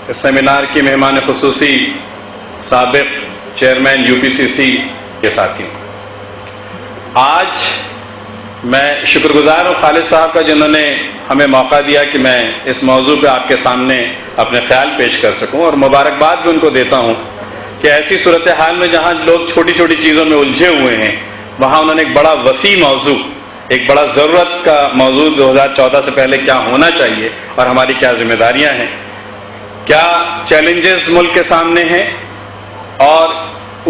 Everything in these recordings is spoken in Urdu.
اس سیمینار کی مہمان خصوصی سابق چیئرمین UPCC کے ساتھیوں، آج میں شکر گزار ہوں خالد صاحب کا جنہوں نے ہمیں موقع دیا کہ میں اس موضوع پہ آپ کے سامنے اپنے خیال پیش کر سکوں، اور مبارکباد بھی ان کو دیتا ہوں کہ ایسی صورتحال میں جہاں لوگ چھوٹی چھوٹی چیزوں میں الجھے ہوئے ہیں، وہاں انہوں نے ایک بڑا وسیع موضوع، ایک بڑا ضرورت کا موضوع 2014 سے پہلے کیا ہونا چاہیے اور ہماری کیا ذمہ داریاں ہیں، کیا چیلنجز ملک کے سامنے ہیں، اور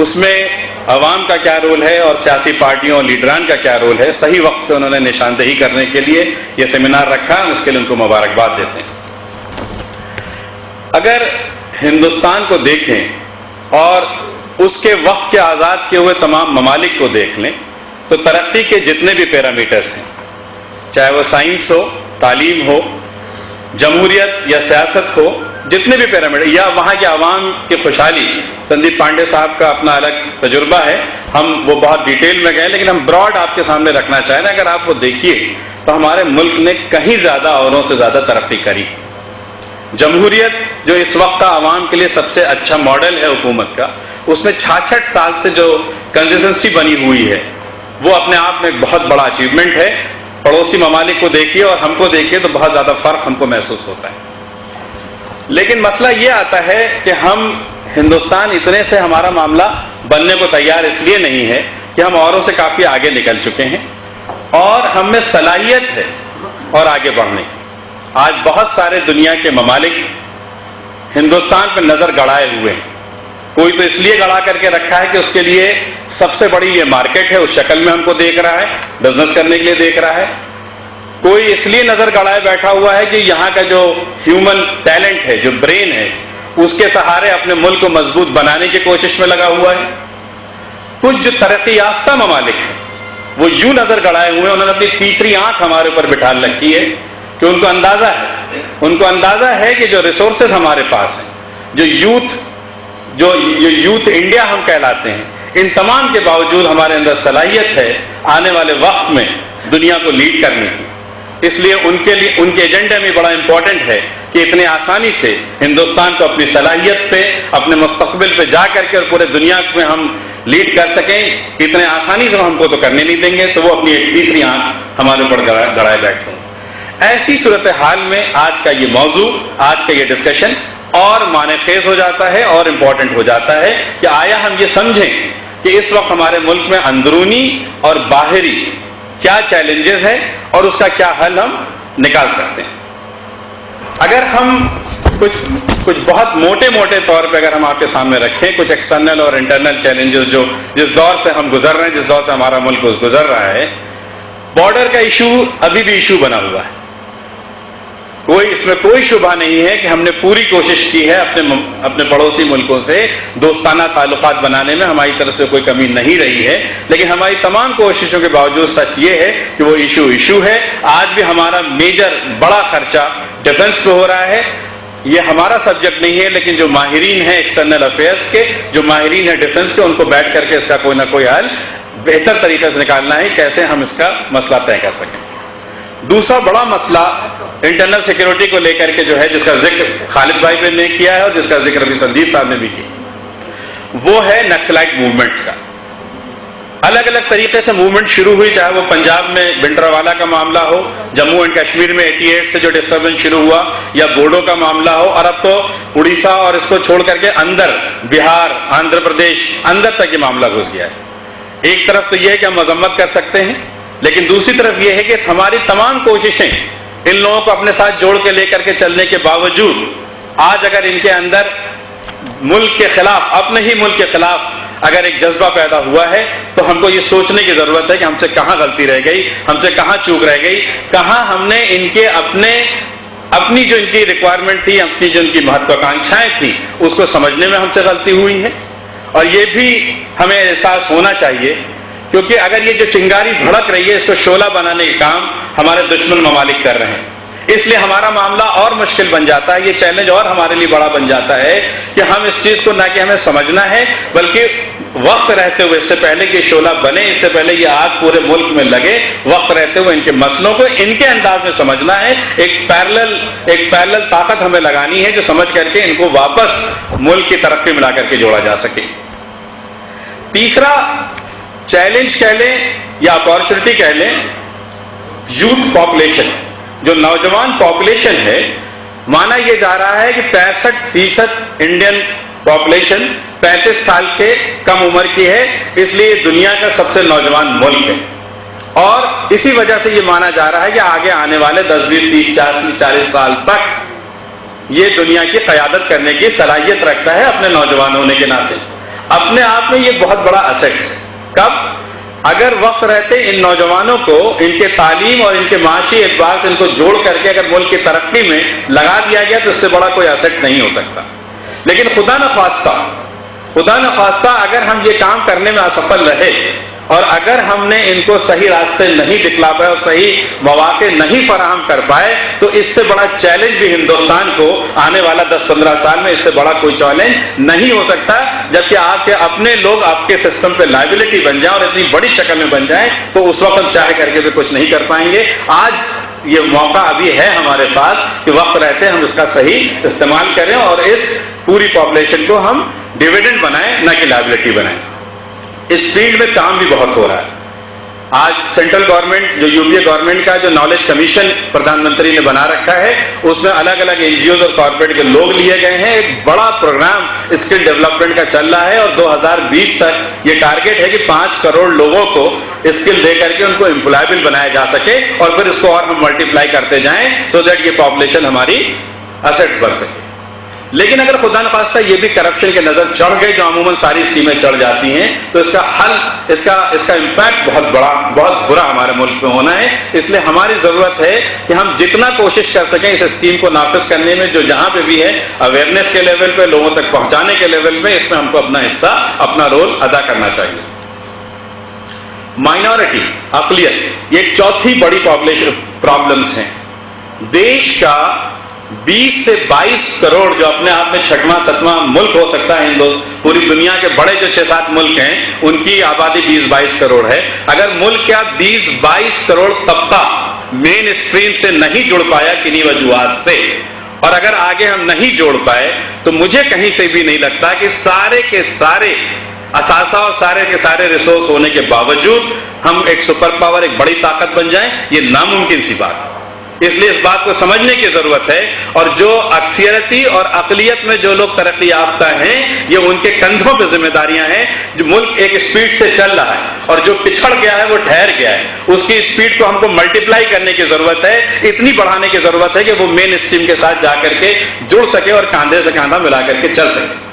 اس میں عوام کا کیا رول ہے اور سیاسی پارٹیوں اور لیڈران کا کیا رول ہے، صحیح وقت پہ انہوں نے نشاندہی کرنے کے لیے یہ سیمینار رکھا، ہم اس کے لیے ان کو مبارکباد دیتے ہیں۔ اگر ہندوستان کو دیکھیں اور اس کے وقت کے آزاد کیے ہوئے تمام ممالک کو دیکھ لیں تو ترقی کے جتنے بھی پیرامیٹرز ہیں، چاہے وہ سائنس ہو، تعلیم ہو، جمہوریت یا سیاست ہو، جتنے بھی پیرامیٹر، یا وہاں کے عوام کی خوشحالی، سندیپ پانڈے صاحب کا اپنا الگ تجربہ ہے، ہم وہ بہت ڈیٹیل میں گئے، لیکن ہم براڈ آپ کے سامنے رکھنا چاہیں نا، اگر آپ وہ دیکھیے تو ہمارے ملک نے کہیں زیادہ اوروں سے زیادہ ترقی کری۔ جمہوریت جو اس وقت کا عوام کے لیے سب سے اچھا ماڈل ہے حکومت کا، اس میں 66 سال سے جو کنسسٹنسی بنی ہوئی ہے وہ اپنے آپ میں ایک بہت بڑا اچیومنٹ ہے۔ پڑوسی ممالک کو دیکھیے اور ہم کو دیکھیے تو بہت زیادہ فرق ہم کو محسوس ہوتا ہے، لیکن مسئلہ یہ آتا ہے کہ ہم ہندوستان اتنے سے ہمارا معاملہ بننے کو تیار اس لیے نہیں ہے کہ ہم اوروں سے کافی آگے نکل چکے ہیں اور ہم میں صلاحیت ہے اور آگے بڑھنے کی۔ آج بہت سارے دنیا کے ممالک ہندوستان پہ نظر گڑائے ہوئے ہیں، کوئی تو اس لیے گڑا کر کے رکھا ہے کہ اس کے لیے سب سے بڑی یہ مارکیٹ ہے، اس شکل میں ہم کو دیکھ رہا ہے، بزنس کرنے کے لیے دیکھ رہا ہے، کوئی اس لیے نظر گڑائے بیٹھا ہوا ہے کہ یہاں کا جو ہیومن ٹیلنٹ ہے، جو برین ہے، اس کے سہارے اپنے ملک کو مضبوط بنانے کی کوشش میں لگا ہوا ہے۔ کچھ جو ترقی یافتہ ممالک ہیں وہ یوں نظر گڑائے ہوئے ہیں، انہوں نے اپنی تیسری آنکھ ہمارے اوپر بٹھا رکھی ہے کہ ان کو اندازہ ہے کہ جو ریسورسز ہمارے پاس ہیں، جو یوتھ انڈیا ہم کہلاتے ہیں، ان تمام کے باوجود ہمارے اندر صلاحیت ہے آنے والے وقت میں دنیا کو لیڈ کرنے کی۔ اس لیے ان کے ایجنڈے میں بڑا امپورٹنٹ ہے کہ اتنے آسانی سے ہندوستان کو اپنی صلاحیت پہ، اپنے مستقبل پہ جا کر کے اور پورے دنیا میں ہم لیڈ کر سکیں، اتنے آسانی سے ہم کو تو کرنے نہیں دیں گے، تو وہ اپنی ایک تیسری آنکھ ہمارے اوپر گڑائے بیٹھے ہیں۔ ایسی صورتحال میں آج کا یہ موضوع، آج کا یہ ڈسکشن اور معنی خیز ہو جاتا ہے اور امپورٹنٹ ہو جاتا ہے کہ آیا ہم یہ سمجھیں کہ اس وقت ہمارے ملک میں اندرونی اور باہری کیا چیلنجز ہے اور اس کا کیا حل ہم نکال سکتے ہیں۔ اگر ہم کچھ بہت موٹے طور پہ اگر ہم آپ کے سامنے رکھیں کچھ ایکسٹرنل اور انٹرنل چیلنجز جو جس دور سے ہم گزر رہے ہیں، جس دور سے ہمارا ملک گزر رہا ہے، بارڈر کا ایشو ابھی بھی ایشو بنا ہوا ہے، اس میں کوئی شبہ نہیں ہے کہ ہم نے پوری کوشش کی ہے اپنے پڑوسی ملکوں سے دوستانہ تعلقات بنانے میں، ہماری طرف سے کوئی کمی نہیں رہی ہے، لیکن ہماری تمام کوششوں کے باوجود سچ یہ ہے کہ وہ ایشو ہے۔ آج بھی ہمارا میجر بڑا خرچہ ڈیفنس پہ ہو رہا ہے۔ یہ ہمارا سبجیکٹ نہیں ہے، لیکن جو ماہرین ہیں ایکسٹرنل افیئرس کے، جو ماہرین ہیں ڈیفنس کے، ان کو بیٹھ کر کے اس کا کوئی نہ کوئی حل بہتر طریقے سے نکالنا ہے، کیسے ہم اس کا مسئلہ طے کر سکیں۔ دوسرا بڑا مسئلہ انٹرنل سیکیورٹی کو لے کر کے جو ہے، جس کا ذکر خالد بھائی نے کیا ہے اور جس کا ذکر ابھی سندیپ صاحب نے بھی کیا، وہ ہے نکسلائٹ موومنٹ کا۔ الگ الگ طریقے سے موومنٹ شروع ہوئی، چاہے وہ پنجاب میں بھنڈروالا کا معاملہ ہو، جموں اینڈ کشمیر میں 88 سے جو ڈسٹربنس شروع ہوا، یا بوڈو کا معاملہ ہو، اور اب تو اڑیسہ اور اس کو چھوڑ کر کے اندر بہار، آندھرا پردیش اندر تک یہ معاملہ گھس گیا ہے۔ ایک طرف تو یہ ہے کہ ہم مذمت کر سکتے ہیں، لیکن دوسری طرف یہ ہے کہ ہماری تمام کوششیں ان لوگوں کو اپنے ساتھ جوڑ کے لے کر کے چلنے کے باوجود آج اگر ان کے اندر ملک کے خلاف، اپنے ہی ملک کے خلاف اگر ایک جذبہ پیدا ہوا ہے تو ہم کو یہ سوچنے کی ضرورت ہے کہ ہم سے کہاں غلطی رہ گئی، ہم سے کہاں چوک رہ گئی، کہاں ہم نے ان کے اپنی جو ان کی ریکوائرمنٹ تھی، اپنی جو ان کی مہتواکانکشائیں تھیں، اس کو سمجھنے میں ہم سے غلطی ہوئی ہے۔ اور یہ بھی ہمیں احساس ہونا چاہیے، کیونکہ اگر یہ جو چنگاری بھڑک رہی ہے، اس کو شعلہ بنانے کا کام ہمارے دشمن ممالک کر رہے ہیں، اس لیے ہمارا معاملہ اور مشکل بن جاتا ہے، یہ چیلنج اور ہمارے لیے بڑا بن جاتا ہے کہ ہم اس چیز کو نہ کہ ہمیں سمجھنا ہے بلکہ وقت رہتے ہوئے، اس سے پہلے کہ شعلہ بنے، اس سے پہلے یہ آگ پورے ملک میں لگے، وقت رہتے ہوئے ان کے مسئلوں کو ان کے انداز میں سمجھنا ہے. ایک پیرلل طاقت ہمیں لگانی ہے جو سمجھ کر کے ان کو واپس ملک کی ترقی ملا کر کے جوڑا جا سکے. تیسرا چیلنج کہہ لیں یا اپارچونٹی کہہ لیں، یوتھ پاپولیشن. جو نوجوان پاپولیشن ہے، مانا یہ جا رہا ہے کہ 65% انڈین پاپولیشن 35 سال کے کم عمر کی ہے، اس لیے دنیا کا سب سے نوجوان ملک ہے. اور اسی وجہ سے یہ مانا جا رہا ہے کہ آگے آنے والے 10 20 30 40 سال تک یہ دنیا کی قیادت کرنے کی صلاحیت رکھتا ہے اپنے نوجوان ہونے کے ناطے. اپنے آپ میں یہ بہت بڑا ایسٹ ہے. کب؟ اگر وقت رہتے ان نوجوانوں کو ان کے تعلیم اور ان کے معاشی اعتبار سے ان کو جوڑ کر کے اگر ملک کی ترقی میں لگا دیا گیا تو اس سے بڑا کوئی ایسٹ نہیں ہو سکتا. لیکن خدا نخواستہ اگر ہم یہ کام کرنے میں اسفل رہے اور اگر ہم نے ان کو صحیح راستے نہیں دکھلا پائے اور صحیح مواقع نہیں فراہم کر پائے تو اس سے بڑا چیلنج بھی ہندوستان کو آنے والا 10-15 سال میں اس سے بڑا کوئی چیلنج نہیں ہو سکتا. جبکہ آپ کے اپنے لوگ آپ کے سسٹم پہ لائبلٹی بن جائیں اور اتنی بڑی شکل میں بن جائیں تو اس وقت ہم چاہے کر کے بھی کچھ نہیں کر پائیں گے. آج یہ موقع ابھی ہے ہمارے پاس کہ وقت رہتے ہم اس کا صحیح استعمال کریں اور اس پوری پاپولیشن کو ہم ڈیویڈنڈ بنائیں نہ کہ لائبلٹی بنائیں. اس فیلڈ میں کام بھی بہت ہو رہا ہے. آج سینٹرل گورنمنٹ جو UPA گورنمنٹ کا جو نالج کمیشن پردھان منتری نے بنا رکھا ہے اس میں الگ الگ NGOs اور کارپوریٹ کے لوگ لیے گئے ہیں. ایک بڑا پروگرام اسکل ڈیولپمنٹ کا چل رہا ہے اور 2020 تک یہ ٹارگیٹ ہے کہ 5 کروڑ لوگوں کو اسکل دے کر کے ان کو امپلائبل بنایا جا سکے اور پھر اس کو اور ہم ملٹیپلائی کرتے جائیں سو دیٹ یہ پاپولیشن ہماری ایسٹس بن سکے. لیکن اگر خدا نخواستہ یہ بھی کرپشن کے نظر چڑھ گئے جو عموماً ساری اسکیمیں چڑھ جاتی ہیں تو اس کا حل اس کا امپیکٹ بہت برا ہمارے ملک میں ہونا ہے. اس لیے ہماری ضرورت ہے کہ ہم جتنا کوشش کر سکیں اس اسکیم کو نافذ کرنے میں جو جہاں پہ بھی ہے اویئرنیس کے لیول پہ لوگوں تک پہنچانے کے لیول پہ اس میں ہم کو اپنا حصہ اپنا رول ادا کرنا چاہیے. مائنورٹی اقلیت یہ چوتھی بڑی پاپولیشن پرابلمس ہیں. دیش کا 20 سے 22 کروڑ جو اپنے آپ میں 6واں 7واں ملک ہو سکتا ہے پوری دنیا کے بڑے جو 6-7 ملک ہیں ان کی آبادی 20-22 کروڑ ہے. اگر ملک کا 20-22 کروڑ طبقہ مین اسٹریم سے نہیں جڑ پایا کنہیں وجوہات سے اور اگر آگے ہم نہیں جوڑ پائے تو مجھے کہیں سے بھی نہیں لگتا کہ سارے کے سارے اثاثہ اور سارے کے سارے ریسورس ہونے کے باوجود ہم ایک سپر پاور ایک بڑی طاقت بن جائیں. یہ ناممکن سی بات ہے. اس لیے اس بات کو سمجھنے کی ضرورت ہے اور جو اکثریتی اور اقلیت میں جو لوگ ترقی یافتہ ہیں یہ ان کے کندھوں پہ ذمہ داریاں ہیں. جو ملک ایک اسپیڈ سے چل رہا ہے اور جو پچھڑ گیا ہے وہ ٹھہر گیا ہے اس کی اسپیڈ کو ہم کو ملٹیپلائی کرنے کی ضرورت ہے. اتنی بڑھانے کی ضرورت ہے کہ وہ مین اسٹریم کے ساتھ جا کر کے جڑ سکے اور کاندھے سے کاندھا ملا کر کے چل سکے.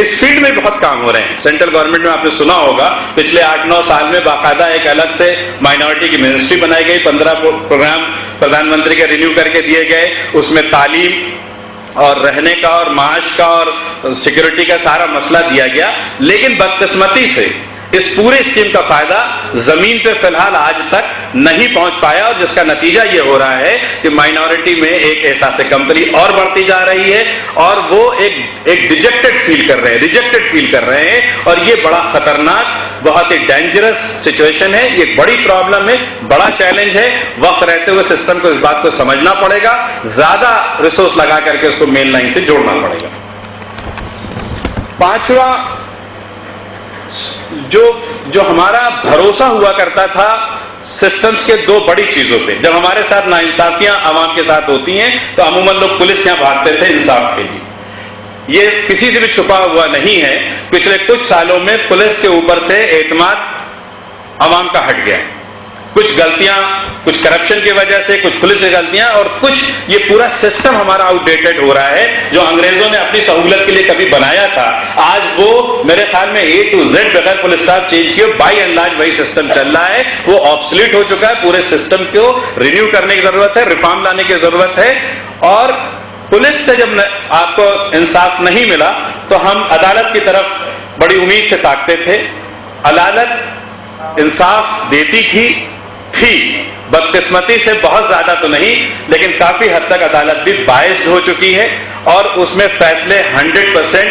اس فیلڈ میں بہت کام ہو رہے ہیں. سینٹرل گورنمنٹ میں آپ نے سنا ہوگا پچھلے 8-9 سال میں باقاعدہ ایک الگ سے مائنورٹی کی منسٹری بنائی گئی. 15 پروگرام پردھان منتری کے رینیو کر کے دیے گئے. اس میں تعلیم اور رہنے کا اور معاش کا اور سیکورٹی کا سارا مسئلہ دیا گیا. لیکن بدقسمتی سے اس پورے اسکیم کا فائدہ زمین پہ فی الحال آج تک نہیں پہنچ پایا اور جس کا نتیجہ یہ ہو رہا ہے کہ مائنورٹی میں ایک احساس کمتری اور بڑھتی جا رہی ہے اور وہ ایک ڈیجیکٹڈ فیل کر رہے ہیں ریجیکٹڈ فیل کر رہے ہیں اور یہ بڑا خطرناک بہت ہی ڈینجرس سچویشن ہے. یہ بڑی پرابلم ہے بڑا چیلنج ہے. وقت رہتے ہوئے سسٹم کو اس بات کو سمجھنا پڑے گا زیادہ ریسورس لگا کر کے اس کو مین لائن سے جوڑنا پڑے گا. پانچواں جو ہمارا بھروسہ ہوا کرتا تھا سسٹمز کے 2 بڑی چیزوں پہ. جب ہمارے ساتھ ناانصافیاں عوام کے ساتھ ہوتی ہیں تو عموماً لوگ پولیس یہاں بھاگتے تھے انصاف کے لیے. یہ کسی سے بھی چھپا ہوا نہیں ہے. پچھلے کچھ سالوں میں پولیس کے اوپر سے اعتماد عوام کا ہٹ گیا ہے. کچھ غلطیاں کچھ کرپشن کی وجہ سے کچھ پولیس کی غلطیاں اور کچھ یہ پورا سسٹم ہمارا آؤٹ ڈیٹڈ ہو رہا ہے. جو انگریزوں نے اپنی سہولت کے لیے کبھی بنایا تھا آج وہ میرے خیال میں A to Z بغیر فل اسٹاپ چینج کیے بائی اینڈ لارج وہی سسٹم چل رہا ہے. وہ آبسلیٹ ہو چکا ہے. پورے سسٹم کو رینیو کرنے کی ضرورت ہے ریفارم لانے کی ضرورت ہے. اور پولیس سے جب آپ کو انصاف نہیں ملا تو ہم عدالت کی طرف بڑی امید سے تاکتے تھے. عدالت انصاف دیتی تھی بدقسمتی سے بہت زیادہ تو نہیں لیکن کافی حد تک عدالت بھی بائسڈ ہو چکی ہے اور اس میں فیصلے 100%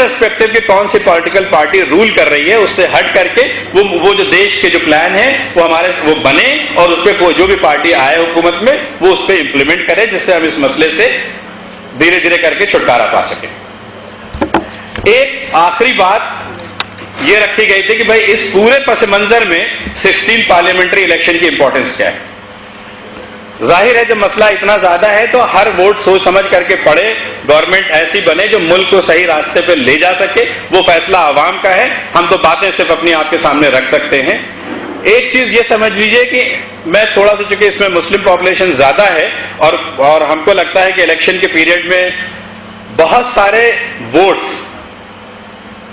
irrespective کہ کون سی پولیٹیکل پارٹی رول کر رہی ہے، اس سے ہٹ کر کے وہ جو دیش کے جو پلان ہے وہ بنے اور اس پہ جو بھی پارٹی آئے حکومت میں وہ اس پہ امپلیمنٹ کرے، جس سے ہم اس مسئلے سے دھیرے دھیرے کر کے چھٹکارا پا سکیں۔ ایک آخری بات یہ رکھی گئی تھی کہ بھائی اس پورے پس منظر میں 16 پارلیمنٹری الیکشن کی امپورٹنس کیا ہے۔ ظاہر ہے جب مسئلہ اتنا زیادہ ہے تو ہر ووٹ سوچ سمجھ کر کے پڑے، گورنمنٹ ایسی بنے جو ملک کو صحیح راستے پہ لے جا سکے، وہ فیصلہ عوام کا ہے، ہم تو باتیں صرف اپنی آپ کے سامنے رکھ سکتے ہیں۔ ایک چیز یہ سمجھ لیجئے کہ میں تھوڑا سا چونکہ اس میں مسلم پاپولیشن زیادہ ہے اور ہم کو لگتا ہے کہ الیکشن کے پیریڈ میں بہت سارے ووٹس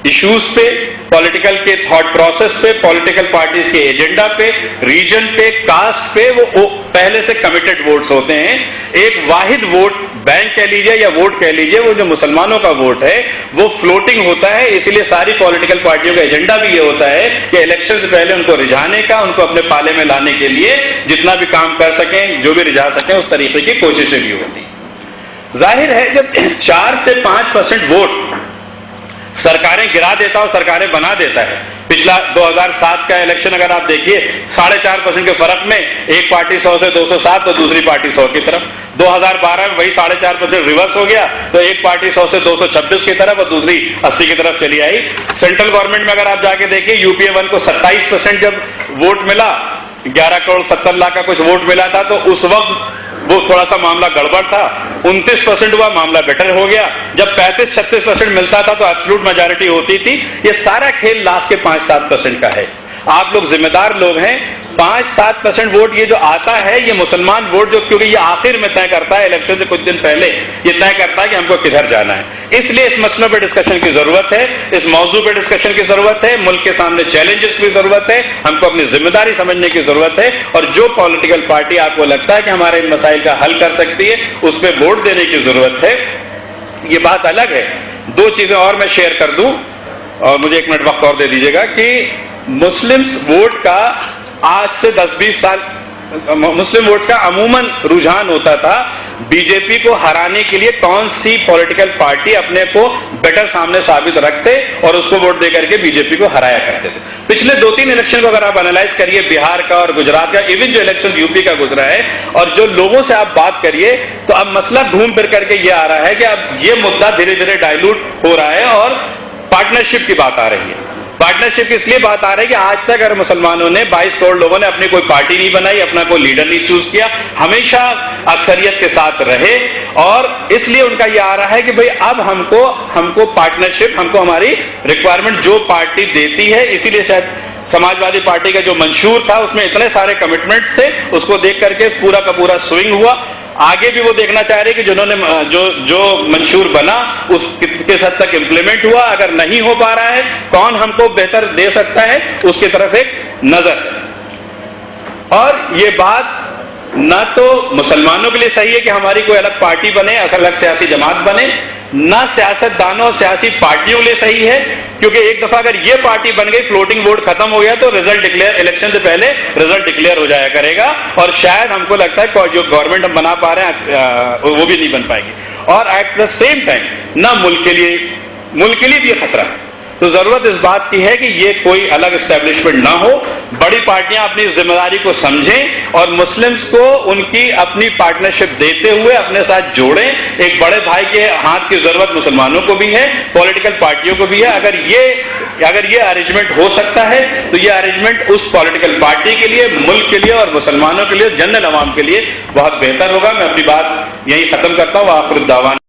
ایشوز پہ، پولیٹیکل کے تھاٹ پروسیس پہ، پولیٹیکل پارٹیز کے ایجنڈا پہ، ریجن پہ، کاسٹ پہ وہ پہلے سے کمیٹڈ ووٹس ہوتے ہیں۔ ایک واحد ووٹ بینک کہہ لیجئے یا ووٹ کہہ لیجئے، وہ جو مسلمانوں کا ووٹ ہے وہ فلوٹنگ ہوتا ہے، اس لیے ساری پولیٹیکل پارٹیوں کا ایجنڈا بھی یہ ہوتا ہے کہ الیکشن سے پہلے ان کو رجھانے کا، ان کو اپنے پالے میں لانے کے لیے جتنا بھی کام کر سکیں، جو بھی رجھا سکیں، اس طریقے کی کوششیں بھی ہوتی ہیں۔ ظاہر ہے جب 4 سے 5% ووٹ سرکاریں گرا دیتا اور سرکاریں بنا دیتا ہے، پچھلا 2007 کا الیکشن اگر آپ دیکھیے 4.5% کے فرق میں ایک پارٹی 100 سے 207 تو دوسری پارٹی 100 کی طرف، 2012 میں وہی 4.5% ریورس ہو گیا تو ایک پارٹی 100 سے 226 کی طرف اور دوسری 80 کی طرف چلی آئی۔ سینٹرل گورنمنٹ میں اگر آپ جا کے دیکھیے UPA 1 کو 27% جب ووٹ ملا، 11 کروڑ 70 لاکھ کا کچھ ووٹ ملا تھا تو اس وقت وہ تھوڑا سا معاملہ گڑبڑ تھا، 29% ہوا، معاملہ بیٹر ہو گیا۔ جب 35-36% ملتا تھا تو ایبسولوٹ میجارٹی ہوتی تھی۔ یہ سارا کھیل لاسٹ کے 5-7% کا ہے۔ آپ لوگ ذمہ دار لوگ ہیں، 5-7% ووٹ یہ جو آتا ہے یہ مسلمان ووٹ جو کیونکہ یہ آخر میں طے کرتا ہے، الیکشن سے کچھ دن پہلے یہ طے کرتا ہے کہ ہم کو کدھر جانا ہے۔ اس لیے اس مسئلے پہ ڈسکشن کی ضرورت ہے، اس موضوع پہ ڈسکشن کی ضرورت ہے، ملک کے سامنے چیلنجز کی ضرورت ہے، ہم کو اپنی ذمہ داری سمجھنے کی ضرورت ہے، اور جو پولیٹیکل پارٹی آپ کو لگتا ہے کہ ہمارے ان مسائل کا حل کر سکتی ہے اس پہ ووٹ دینے کی ضرورت ہے۔ یہ بات الگ ہے۔ 2 چیزیں اور میں شیئر کر دوں اور مجھے 1 منٹ وقت اور دے دیجیے گا کہ مسلمس ووٹ کا آج سے 10-20 سال مسلم ووٹس کا عموماً رجحان ہوتا تھا بی جے پی کو ہرانے کے لیے کون سی پولیٹیکل پارٹی اپنے کو بیٹر سامنے ثابت رکھتے اور اس کو ووٹ دے کر کے بی جے پی کو ہرایا کرتے تھے۔ پچھلے 2-3 الیکشن کو اگر آپ انالائز کریے، بہار کا اور گجرات کا، ایون جو الیکشن یو پی کا گزرا ہے، اور جو لوگوں سے آپ بات کریے تو اب مسئلہ گھوم پھر کر کے یہ آ رہا ہے کہ اب یہ مدعا دھیرے دھیرے ڈائلوٹ ہو رہا ہے اور پارٹنرشپ کی بات آ رہی ہے۔ پارٹنرشپ اس لیے بات آ رہی ہے کہ آج تک اگر مسلمانوں نے 22 کروڑ لوگوں نے اپنی کوئی پارٹی نہیں بنائی، اپنا کوئی لیڈر نہیں چوز کیا، ہمیشہ اکثریت کے ساتھ رہے، اور اس لیے ان کا یہ آ رہا ہے کہ بھئی اب ہم کو پارٹنرشپ، ہم کو ہماری ریکوائرمنٹ جو پارٹی دیتی ہے، اسی لیے شاید سماجوادی پارٹی کا جو منشور تھا اس میں اتنے سارے کمٹمنٹس تھے، اس کو دیکھ کر کے پورا کا پورا سوئنگ ہوا۔ آگے بھی وہ دیکھنا چاہ رہے کہ جنہوں نے جو منشور بنا اس کس حد تک امپلیمنٹ ہوا، اگر نہیں ہو پا رہا ہے کون ہم کو بہتر دے سکتا ہے، اس کی طرف ایک نظر۔ اور یہ بات نہ تو مسلمانوں کے لیے صحیح ہے کہ ہماری کوئی الگ پارٹی بنے، الگ سیاسی جماعت بنے، نہ سیاست دانوں اور سیاسی پارٹیوں کے لیے صحیح ہے، کیونکہ ایک دفعہ اگر یہ پارٹی بن گئی، فلوٹنگ ووٹ ختم ہو گیا تو رزلٹ ڈکلیئر، الیکشن سے پہلے رزلٹ ڈکلیئر ہو جایا کرے گا، اور شاید ہم کو لگتا ہے جو گورنمنٹ ہم بنا پا رہے ہیں وہ بھی نہیں بن پائے گی، اور ایٹ دا سیم ٹائم نہ ملک کے لیے بھی یہ خطرہ ہے۔ تو ضرورت اس بات کی ہے کہ یہ کوئی الگ اسٹیبلشمنٹ نہ ہو، بڑی پارٹیاں اپنی ذمہ داری کو سمجھیں اور مسلمز کو ان کی اپنی پارٹنرشپ دیتے ہوئے اپنے ساتھ جوڑیں۔ ایک بڑے بھائی کے ہاتھ کی ضرورت مسلمانوں کو بھی ہے، پولیٹیکل پارٹیوں کو بھی ہے۔ اگر یہ ارینجمنٹ ہو سکتا ہے تو یہ ارینجمنٹ اس پولیٹیکل پارٹی کے لیے، ملک کے لیے اور مسلمانوں کے لیے، جنرل عوام کے لیے بہت بہتر ہوگا۔ میں اپنی بات یہی ختم کرتا ہوں۔ آخر الدعوانا